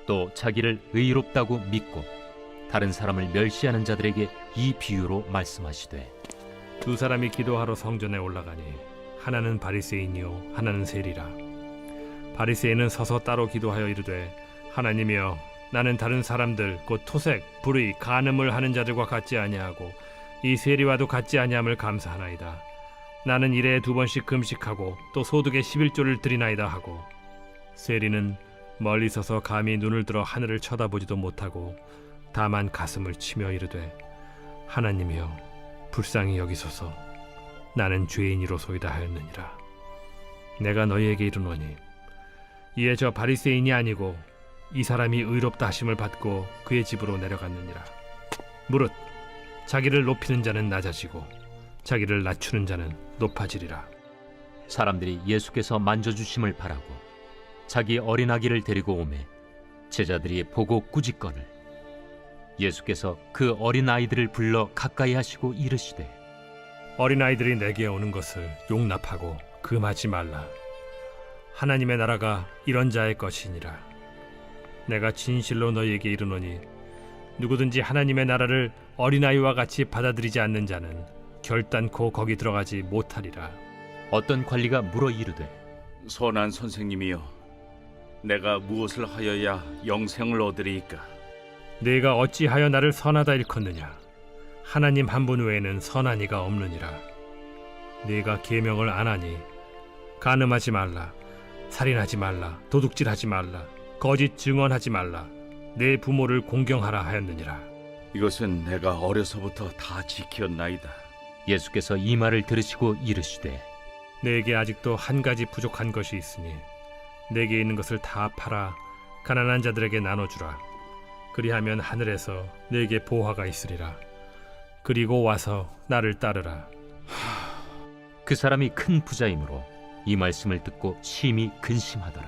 또 자기를 의롭다고 믿고 다른 사람을 멸시하는 자들에게 이 비유로 말씀하시되 두 사람이 기도하러 성전에 올라가니 하나는 바리새인이요 하나는 세리라. 바리새인은 서서 따로 기도하여 이르되 하나님이여 나는 다른 사람들 곧 토색, 불의, 간음을 하는 자들과 같지 아니하고 이 세리와도 같지 아니함을 감사하나이다. 나는 일에 2번씩 금식하고 또 소득의 11조를 드리나이다 하고 세리는 멀리 서서 감히 눈을 들어 하늘을 쳐다보지도 못하고 다만 가슴을 치며 이르되 하나님이여 불쌍히 여기소서 나는 죄인이로소이다 하였느니라. 내가 너희에게 이르노니 이에 저 바리새인이 아니고 이 사람이 의롭다 하심을 받고 그의 집으로 내려갔느니라. 무릇 자기를 높이는 자는 낮아지고 자기를 낮추는 자는 높아지리라. 사람들이 예수께서 만져주심을 바라고 자기 어린아기를 데리고 오매 제자들이 보고 꾸짖거늘 예수께서 그 어린아이들을 불러 가까이 하시고 이르시되 어린아이들이 내게 오는 것을 용납하고 금하지 말라. 하나님의 나라가 이런 자의 것이니라. 내가 진실로 너희에게 이르노니 누구든지 하나님의 나라를 어린아이와 같이 받아들이지 않는 자는 결단코 거기 들어가지 못하리라. 어떤 관리가 물어 이르되 선한 선생님이여, 내가 무엇을 하여야 영생을 얻으리이까? 네가 어찌하여 나를 선하다 일컫느냐? 하나님 한 분 외에는 선한 이가 없느니라. 네가 계명을 안 하니 간음하지 말라, 살인하지 말라, 도둑질하지 말라, 거짓 증언하지 말라, 내 부모를 공경하라 하였느니라. 이것은 내가 어려서부터 다 지켰나이다. 예수께서 이 말을 들으시고 이르시되 내게 아직도 한 가지 부족한 것이 있으니 내게 있는 것을 다 팔아 가난한 자들에게 나눠주라. 그리하면 하늘에서 내게 보화가 있으리라. 그리고 와서 나를 따르라. 그 사람이 큰 부자이므로 이 말씀을 듣고 심히 근심하더라.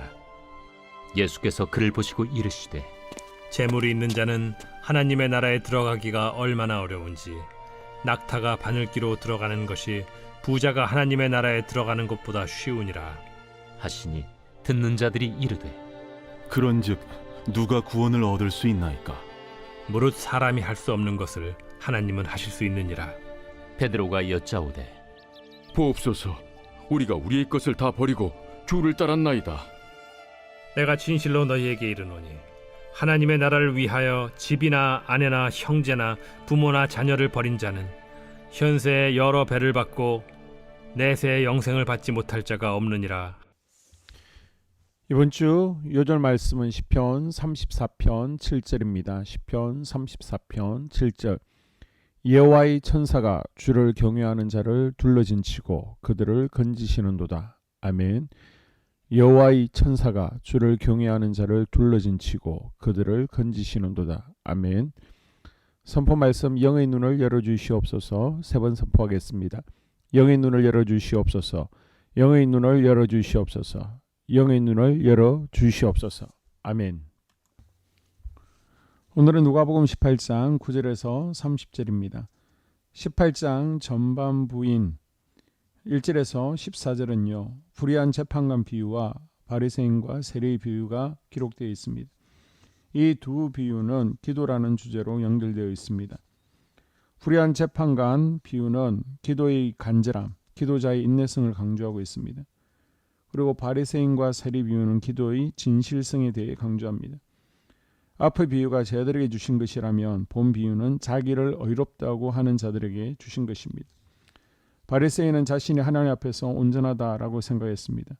예수께서 그를 보시고 이르시되 재물이 있는 자는 하나님의 나라에 들어가기가 얼마나 어려운지 낙타가 바늘기로 들어가는 것이 부자가 하나님의 나라에 들어가는 것보다 쉬우니라 하시니 듣는 자들이 이르되 그런즉 누가 구원을 얻을 수 있나이까? 무릇 사람이 할 수 없는 것을 하나님은 하실 수 있느니라. 베드로가 여짜오되 보옵소서, 우리가 우리의 것을 다 버리고 주를 따랐나이다. 내가 진실로 너희에게 이르노니 하나님의 나라를 위하여 집이나 아내나 형제나 부모나 자녀를 버린 자는 현세에 여러 배를 받고 내세의 영생을 받지 못할 자가 없느니라. 이번 주 요절 말씀은 시편 34편 7절입니다. 시편 34편 7절. 여호와의 천사가 주를 경외하는 자를 둘러진치고 그들을 건지시는도다. 아멘. 여호와의 천사가 주를 경외하는 자를 둘러진치고 그들을 건지시는도다. 아멘. 선포 말씀 영의 눈을 열어주시옵소서. 세 번 선포하겠습니다. 영의 눈을 열어주시옵소서. 영의 눈을 열어주시옵소서. 영의 눈을 열어주시옵소서. 아멘. 오늘은 누가복음 18장 9절에서 30절입니다. 18장 전반부인 1절에서 14절은요. 불의한 재판관 비유와 바리새인과 세리의 비유가 기록되어 있습니다. 이 두 비유는 기도라는 주제로 연결되어 있습니다. 불의한 재판관 비유는 기도의 간절함, 기도자의 인내성을 강조하고 있습니다. 그리고 바리새인과 세리 비유는 기도의 진실성에 대해 강조합니다. 앞의 비유가 제자들에게 주신 것이라면 본 비유는 자기를 의롭다고 하는 자들에게 주신 것입니다. 바리새인은 자신이 하나님 앞에서 온전하다라고 생각했습니다.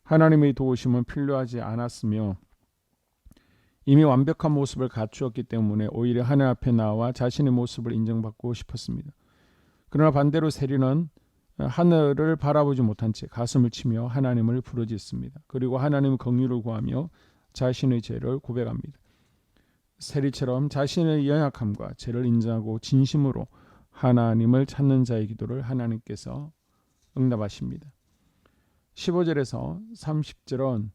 하나님의 도우심은 필요하지 않았으며 이미 완벽한 모습을 갖추었기 때문에 오히려 하나님 앞에 나와 자신의 모습을 인정받고 싶었습니다. 그러나 반대로 세리는 하늘을 바라보지 못한 채 가슴을 치며 하나님을 부르짖습니다. 그리고 하나님의 긍휼을 구하며 자신의 죄를 고백합니다. 세리처럼 자신의 연약함과 죄를 인정하고 진심으로 하나님을 찾는 자의 기도를 하나님께서 응답하십니다. 15절에서 30절은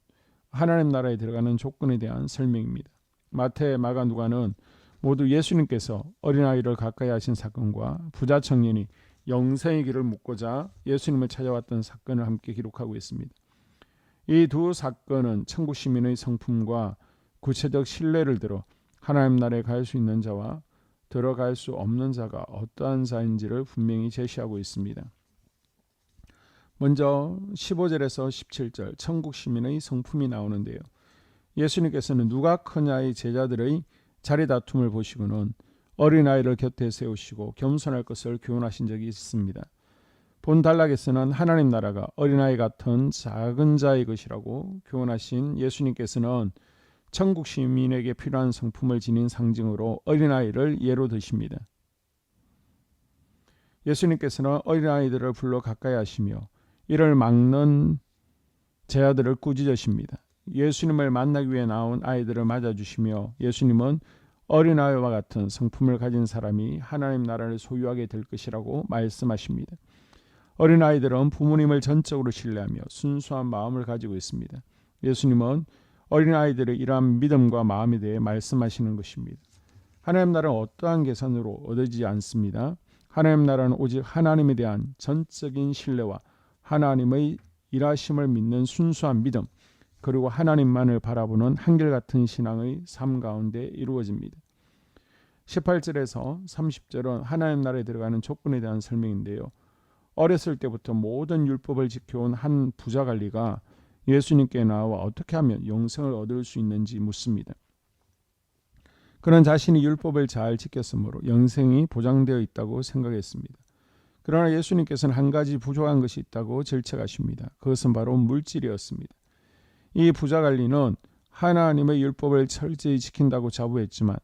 하나님 나라에 들어가는 조건에 대한 설명입니다. 마태, 마가, 누가는 모두 예수님께서 어린아이를 가까이 하신 사건과 부자 청년이 영생의 길을 묻고자 예수님을 찾아왔던 사건을 함께 기록하고 있습니다. 이 두 사건은 천국 시민의 성품과 구체적 신뢰를 들어 하나님 나라에 갈 수 있는 자와 들어갈 수 없는 자가 어떠한 자인지를 분명히 제시하고 있습니다. 먼저 15절에서 17절 천국 시민의 성품이 나오는데요. 예수님께서는 누가 크냐의 제자들의 자리 다툼을 보시고는 어린아이를 곁에 세우시고 겸손할 것을 교훈하신 적이 있습니다. 본 단락에서는 하나님 나라가 어린아이 같은 작은 자의 것이라고 교훈하신 예수님께서는 천국 시민에게 필요한 성품을 지닌 상징으로 어린아이를 예로 드십니다. 예수님께서는 어린아이들을 불러 가까이 하시며 이를 막는 제자들을 꾸짖으십니다. 예수님을 만나기 위해 나온 아이들을 맞아주시며 예수님은 어린아이와 같은 성품을 가진 사람이 하나님 나라를 소유하게 될 것이라고 말씀하십니다. 어린아이들은 부모님을 전적으로 신뢰하며 순수한 마음을 가지고 있습니다. 예수님은 어린아이들의 이러한 믿음과 마음에 대해 말씀하시는 것입니다. 하나님 나라는 어떠한 계산으로 얻어지지 않습니다. 하나님 나라는 오직 하나님에 대한 전적인 신뢰와 하나님의 일하심을 믿는 순수한 믿음, 그리고 하나님만을 바라보는 한결같은 신앙의 삶 가운데 이루어집니다. 18절에서 30절은 하나님 나라에 들어가는 조건에 대한 설명인데요. 어렸을 때부터 모든 율법을 지켜온 한 부자 관리가 예수님께 나와 어떻게 하면 영생을 얻을 수 있는지 묻습니다. 그는 자신이 율법을 잘 지켰으므로 영생이 보장되어 있다고 생각했습니다. 그러나 예수님께서는 한 가지 부족한 것이 있다고 질책하십니다. 그것은 바로 물질이었습니다. 이 부자 관리는 하나님의 율법을 철저히 지킨다고 자부했지만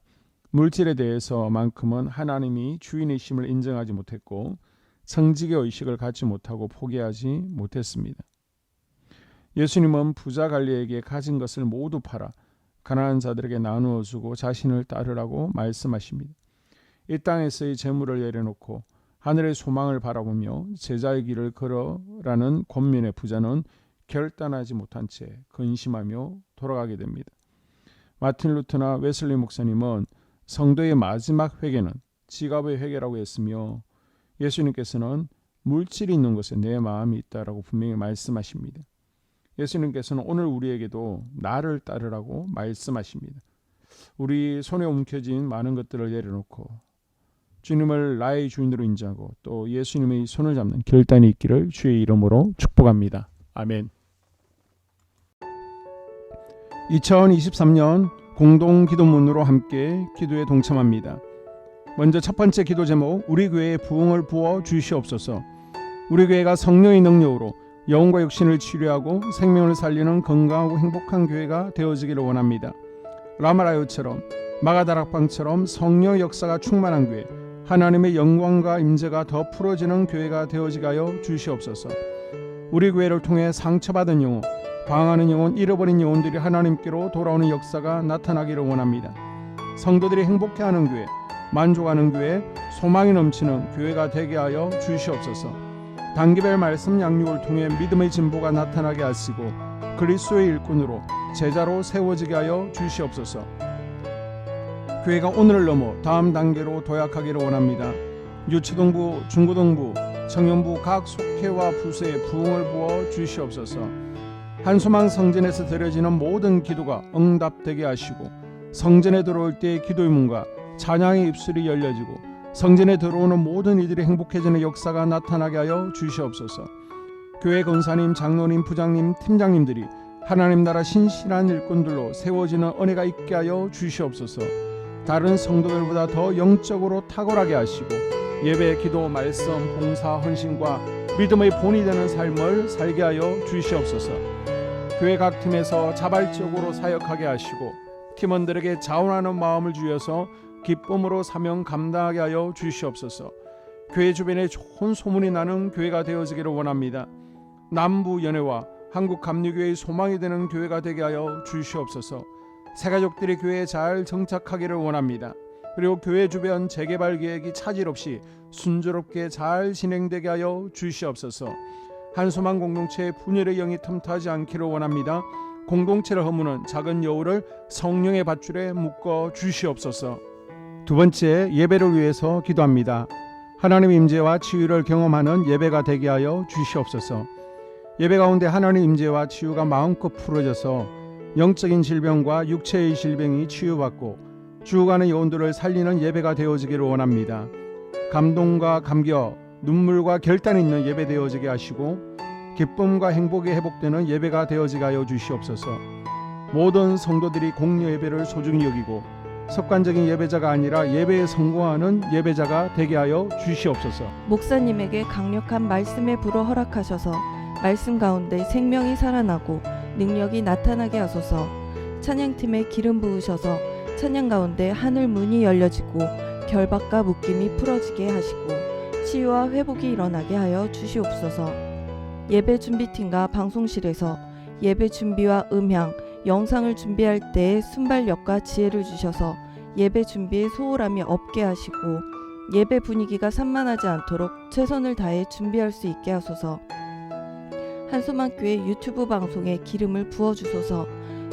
물질에 대해서만큼은 하나님이 주인이심을 인정하지 못했고 성직의 의식을 갖지 못하고 포기하지 못했습니다. 예수님은 부자 관리에게 가진 것을 모두 팔아 가난한 자들에게 나누어 주고 자신을 따르라고 말씀하십니다. 이 땅에서의 재물을 내려놓고 하늘의 소망을 바라보며 제자의 길을 걸어라는 권면의 부자는 결단하지 못한 채 근심하며 돌아가게 됩니다. 마틴 루터나 웨슬리 목사님은 성도의 마지막 회개는 지갑의 회개라고 했으며 예수님께서는 물질이 있는 곳에 내 마음이 있다라고 분명히 말씀하십니다. 예수님께서는 오늘 우리에게도 나를 따르라고 말씀하십니다. 우리 손에 움켜진 많은 것들을 내려놓고 주님을 나의 주인으로 인정하고 또 예수님의 손을 잡는 결단이 있기를 주의 이름으로 축복합니다. 아멘. 2023년 공동기도문으로 함께 기도에 동참합니다. 먼저 첫 번째 기도 제목, 우리 교회에 부흥을 부어 주시옵소서. 우리 교회가 성령의 능력으로 영혼과 육신을 치료하고 생명을 살리는 건강하고 행복한 교회가 되어지기를 원합니다. 라마라요처럼 마가다락방처럼 성령의 역사가 충만한 교회, 하나님의 영광과 임재가 더 풀어지는 교회가 되어지게 하여 주시옵소서. 우리 교회를 통해 상처받은 영혼, 방황하는 영혼, 잃어버린 영혼들이 하나님께로 돌아오는 역사가 나타나기를 원합니다. 성도들이 행복해하는 교회, 만족하는 교회, 소망이 넘치는 교회가 되게 하여 주시옵소서. 단기별 말씀 양육을 통해 믿음의 진보가 나타나게 하시고 그리스도의 일꾼으로 제자로 세워지게 하여 주시옵소서. 교회가 오늘을 넘어 다음 단계로 도약하기를 원합니다. 유치동부, 중고등부, 청년부 각 속회와 부서에 부흥을 부어 주시옵소서. 한소망 성전에서 드려지는 모든 기도가 응답되게 하시고 성전에 들어올 때의 기도의 문과 찬양의 입술이 열려지고 성전에 들어오는 모든 이들이 행복해지는 역사가 나타나게 하여 주시옵소서. 교회 권사님, 장로님, 부장님, 팀장님들이 하나님 나라 신실한 일꾼들로 세워지는 은혜가 있게 하여 주시옵소서. 다른 성도들보다 더 영적으로 탁월하게 하시고 예배, 기도, 말씀, 봉사, 헌신과 믿음의 본이 되는 삶을 살게 하여 주시옵소서. 교회 각 팀에서 자발적으로 사역하게 하시고 팀원들에게 자원하는 마음을 주셔서 기쁨으로 사명 감당하게 하여 주시옵소서. 교회 주변에 좋은 소문이 나는 교회가 되어지기를 원합니다. 남부 연회와 한국 감리교회의 소망이 되는 교회가 되게 하여 주시옵소서. 새가족들이 교회에 잘 정착하기를 원합니다. 그리고 교회 주변 재개발 계획이 차질 없이 순조롭게 잘 진행되게 하여 주시옵소서. 한소망 공동체의 분열의 영이 틈타지 않기를 원합니다. 공동체를 허무는 작은 여우를 성령의 밧줄에 묶어 주시옵소서. 두 번째, 예배를 위해서 기도합니다. 하나님 임재와 치유를 경험하는 예배가 되게 하여 주시옵소서. 예배 가운데 하나님 임재와 치유가 마음껏 풀어져서 영적인 질병과 육체의 질병이 치유받고 죽어가는 영혼들을 살리는 예배가 되어지기를 원합니다. 감동과 감격, 눈물과 결단이 있는 예배 되어지게 하시고 기쁨과 행복이 회복되는 예배가 되어지게 하여 주시옵소서. 모든 성도들이 공여 예배를 소중히 여기고 습관적인 예배자가 아니라 예배에 성공하는 예배자가 되게 하여 주시옵소서. 목사님에게 강력한 말씀의 불을 허락하셔서 말씀 가운데 생명이 살아나고 능력이 나타나게 하소서. 찬양팀에 기름 부으셔서 찬양 가운데 하늘 문이 열려지고 결박과 묶임이 풀어지게 하시고 치유와 회복이 일어나게 하여 주시옵소서. 예배 준비팀과 방송실에서 예배 준비와 음향, 영상을 준비할 때에 순발력과 지혜를 주셔서 예배 준비에 소홀함이 없게 하시고 예배 분위기가 산만하지 않도록 최선을 다해 준비할 수 있게 하소서. 한소망교회 유튜브 방송에 기름을 부어주소서.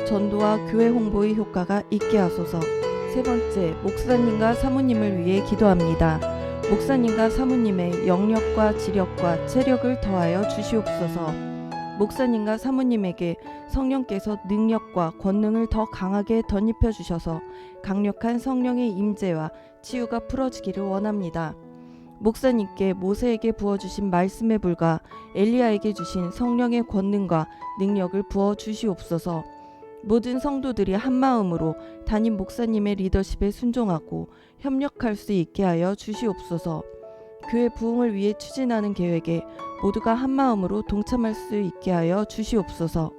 전도와 교회 홍보의 효과가 있게 하소서. 세 번째, 목사님과 사모님을 위해 기도합니다. 목사님과 사모님의 영력과 지력과 체력을 더하여 주시옵소서. 목사님과 사모님에게 성령께서 능력과 권능을 더 강하게 덧입혀 주셔서 강력한 성령의 임재와 치유가 풀어지기를 원합니다. 목사님께 모세에게 부어주신 말씀의 불과 엘리야에게 주신 성령의 권능과 능력을 부어 주시옵소서. 모든 성도들이 한마음으로 담임 목사님의 리더십에 순종하고 협력할 수 있게 하여 주시옵소서. 교회 부흥을 위해 추진하는 계획에 모두가 한마음으로 동참할 수 있게 하여 주시옵소서.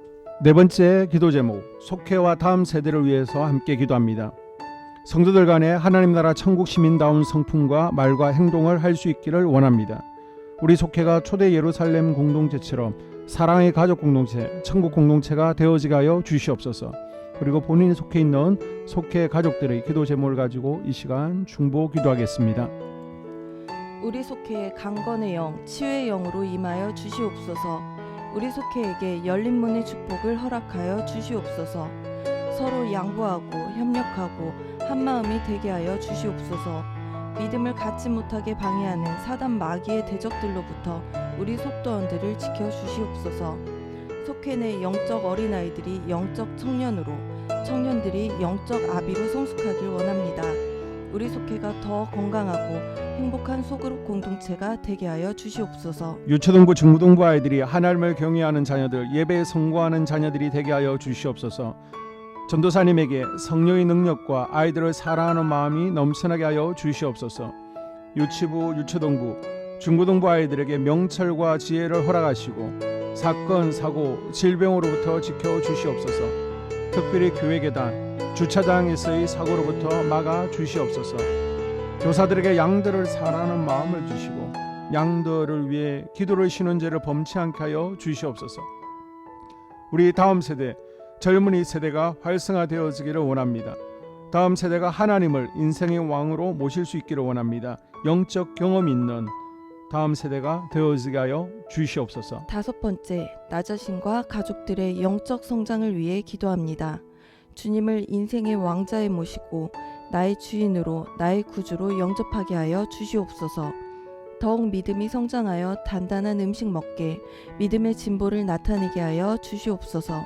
네 번째 기도 제목, 속회와 다음 세대를 위해서 함께 기도합니다. 성도들 간에 하나님 나라 천국 시민다운 성품과 말과 행동을 할 수 있기를 원합니다. 우리 속회가 초대 예루살렘 공동체처럼 사랑의 가족 공동체, 천국 공동체가 되어지게 하여 주시옵소서. 그리고 본인이 속해 있는 속회 가족들의 기도 제목을 가지고 이 시간 중보 기도하겠습니다. 우리 속회에 강건의 영, 치유의 영으로 임하여 주시옵소서. 우리 속회에게 열린 문의 축복을 허락하여 주시옵소서. 서로 양보하고 협력하고 한마음이 되게 하여 주시옵소서. 믿음을 갖지 못하게 방해하는 사단 마귀의 대적들로부터 우리 속도원들을 지켜주시옵소서. 속회 내 영적 어린아이들이 영적 청년으로, 청년들이 영적 아비로 성숙하길 원합니다. 우리 속회가 더 건강하고 행복한 소그룹 공동체가 되게 하여 주시옵소서. 유초등부 중고등부 아이들이 하나님을 경외하는 자녀들, 예배에 성공하는 자녀들이 되게 하여 주시옵소서. 전도사님에게 성령의 능력과 아이들을 사랑하는 마음이 넘쳐나게 하여 주시옵소서. 유치부, 유초등부, 중고등부 아이들에게 명철과 지혜를 허락하시고 사건, 사고, 질병으로부터 지켜주시옵소서. 특별히 교회 계단, 주차장에서의 사고로부터 막아 주시옵소서. 교사들에게 양들을 사랑하는 마음을 주시고 양들을 위해 기도를 쉬는 죄를 범치 않게 하여 주시옵소서. 우리 다음 세대, 젊은이 세대가 활성화되어지기를 원합니다. 다음 세대가 하나님을 인생의 왕으로 모실 수 있기를 원합니다. 영적 경험 있는 다음 세대가 되어지게 하여 주시옵소서. 다섯 번째, 나 자신과 가족들의 영적 성장을 위해 기도합니다. 주님을 인생의 왕자에 모시고 나의 주인으로, 나의 구주로 영접하게 하여 주시옵소서. 더욱 믿음이 성장하여 단단한 음식 먹게, 믿음의 진보를 나타내게 하여 주시옵소서.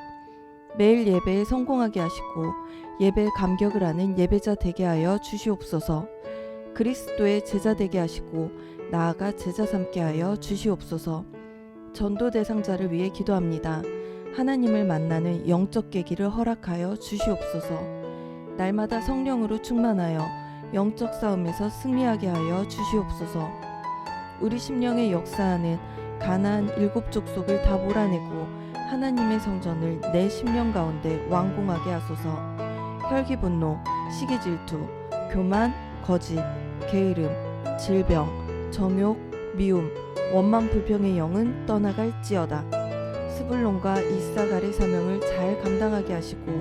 매일 예배에 성공하게 하시고 예배에 감격을 하는 예배자 되게 하여 주시옵소서. 그리스도의 제자 되게 하시고 나아가 제자 삼게 하여 주시옵소서. 전도 대상자를 위해 기도합니다. 하나님을 만나는 영적 계기를 허락하여 주시옵소서. 날마다 성령으로 충만하여 영적 싸움에서 승리하게 하여 주시옵소서. 우리 심령에 역사하는 가나안 7 족속을 다 몰아내고 하나님의 성전을 내 심령 가운데 완공하게 하소서. 혈기 분노, 시기 질투, 교만, 거짓, 게으름, 질병, 정욕, 미움, 원망 불평의 영은 떠나갈지어다. 스불론과 이사갈의 사명을 잘 감당하게 하시고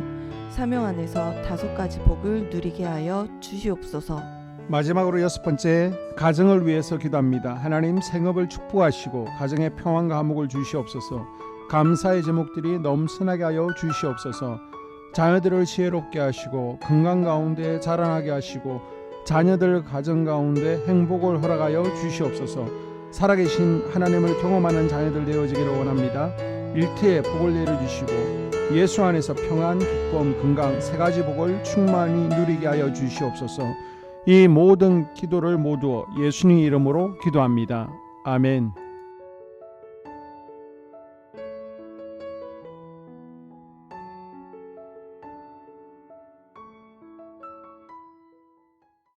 사명 안에서 5가지 복을 누리게 하여 주시옵소서. 마지막으로 6번째, 가정을 위해서 기도합니다. 하나님 생업을 축복하시고 가정에 평안과 화목을 주시옵소서. 감사의 제목들이 넘쳐나게 하여 주시옵소서. 자녀들을 지혜롭게 하시고 건강 가운데 자라나게 하시고 자녀들 가정 가운데 행복을 허락하여 주시옵소서. 살아계신 하나님을 경험하는 자녀들 되어지기를 원합니다. 일터에 복을 내려주시고 예수 안에서 평안, 기쁨, 건강 세 가지 복을 충만히 누리게 하여 주시옵소서. 이 모든 기도를 모두 예수님 이름으로 기도합니다. 아멘.